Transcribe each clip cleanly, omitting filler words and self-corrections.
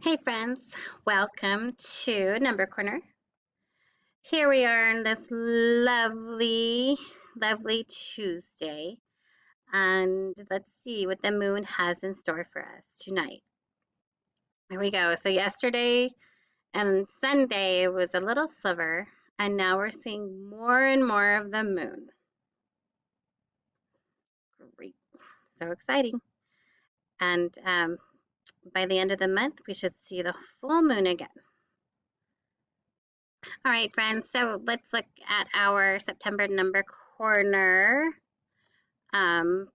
Hey friends, welcome to Number Corner. Here we are on this lovely Tuesday, and let's see what the moon has in store for us tonight. Here we go. So yesterday and Sunday was a little sliver, and now we're seeing more and more of the moon. Great, so exciting. And by the end of the month, we should see the full moon again. All right, friends, so let's look at our September number corner. And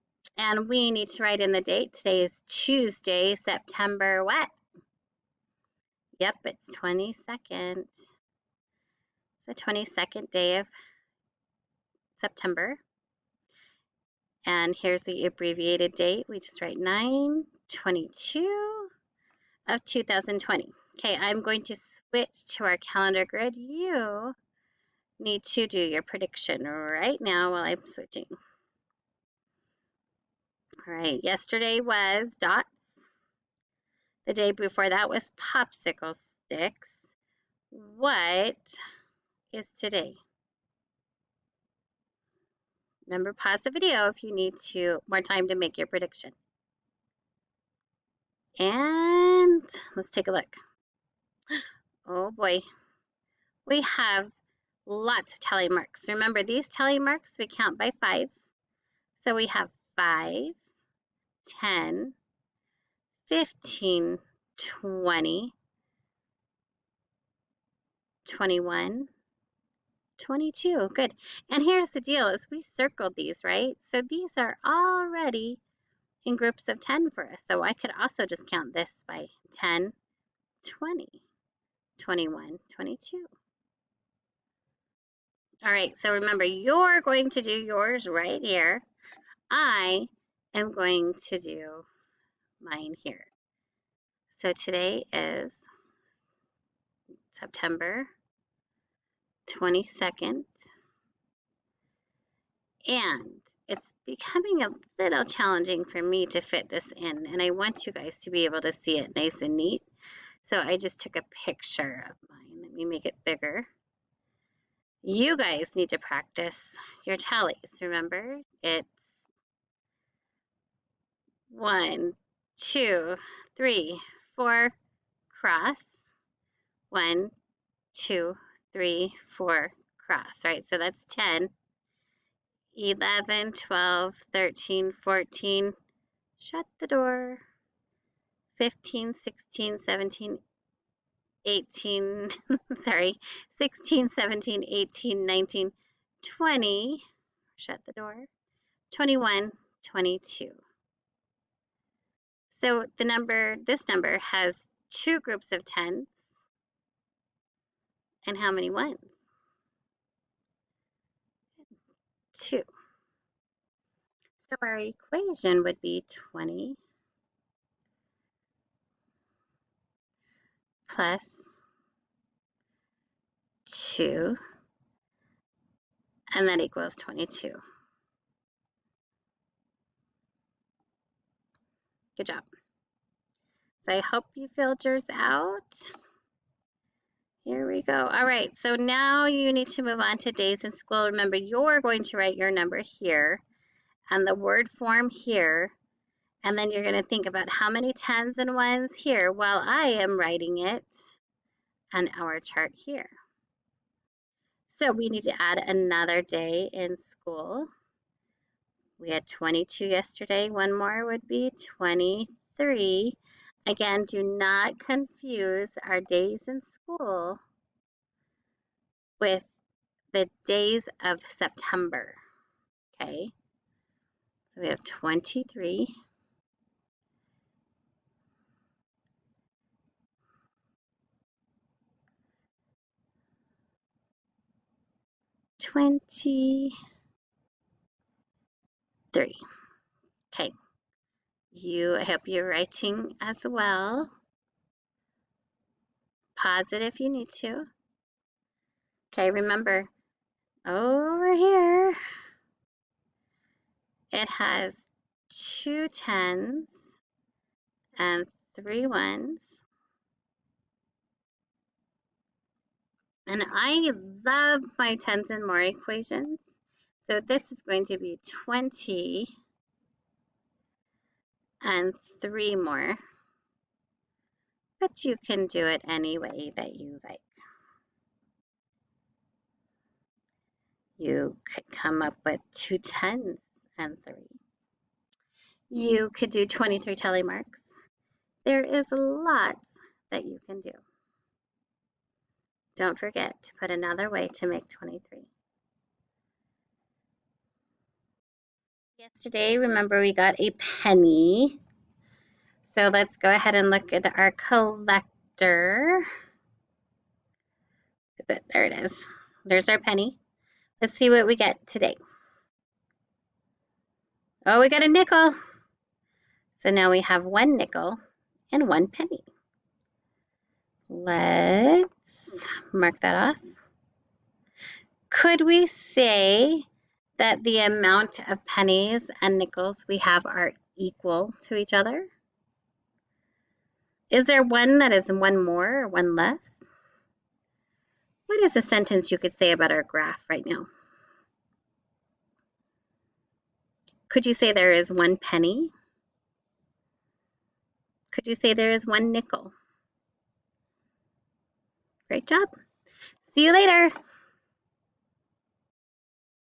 we need to write in the date. Today is Tuesday, September what? Yep, it's 22nd. It's the 22nd day of September. And here's the abbreviated date. We just write 9/22 of 2020. Okay, I'm going to switch to our calendar grid. You need to do your prediction right now while I'm switching. All right, yesterday was dots. The day before that was popsicle sticks. What is today? Remember, pause the video if you need more time to make your prediction. And let's take a look. Oh boy, we have lots of tally marks. Remember, these tally marks we count by 5. So we have 5, 10, 15, 20, 21, 22. Good. And here's the deal is we circled these, right? So these are already in groups of 10 for us. So I could also just count this by 10, 20, 21, 22. All right, so remember, you're going to do yours right here. I am going to do mine here. So today is September 22nd, and it's becoming a little challenging for me to fit this in, and I want you guys to be able to see it nice and neat. So I just took a picture of mine. Let me make it bigger. You guys need to practice your tallies. Remember, it's 1, 2, 3, 4, cross. 1, 2, 3, 4, cross, right? So that's 10, 11, 12, 13, 14, shut the door, 15, 16, 17, 18, sorry, 16, 17, 18, 19, 20, shut the door, 21, 22. So this number has 2 groups of 10s and how many ones? 2. So our equation would be 20 plus 2, and that equals 22. Good job. So I hope you filled yours out. Here we go. All right, so now you need to move on to days in school. Remember, you're going to write your number here and the word form here, and then you're going to think about how many 10s and 1s here while I am writing it on our chart here. So we need to add another day in school. We had 22 yesterday. One more would be 23. Again, do not confuse our days in school with the days of September, okay? So we have 23. 23. Okay. I hope you're writing as well. Pause it if you need to. Okay, remember, over here, it has 2 10s and 3 1s. And I love my tens and more equations. So this is going to be 20 and 3 more. But you can do it any way that you like. You could come up with 2 10s and 3. You could do 23 tally marks. There is lots that you can do. Don't forget to put another way to make 23. Yesterday, remember we got a penny. So let's go ahead and look at our collector. Is it? There it is. There's our penny. Let's see what we get today. Oh, we got a nickel. So now we have 1 nickel and 1 penny. Let's mark that off. Could we say that the amount of pennies and nickels we have are equal to each other? Is there one that is 1 more or 1 less? What is a sentence you could say about our graph right now? Could you say there is 1 penny? Could you say there is 1 nickel? Great job. See you later.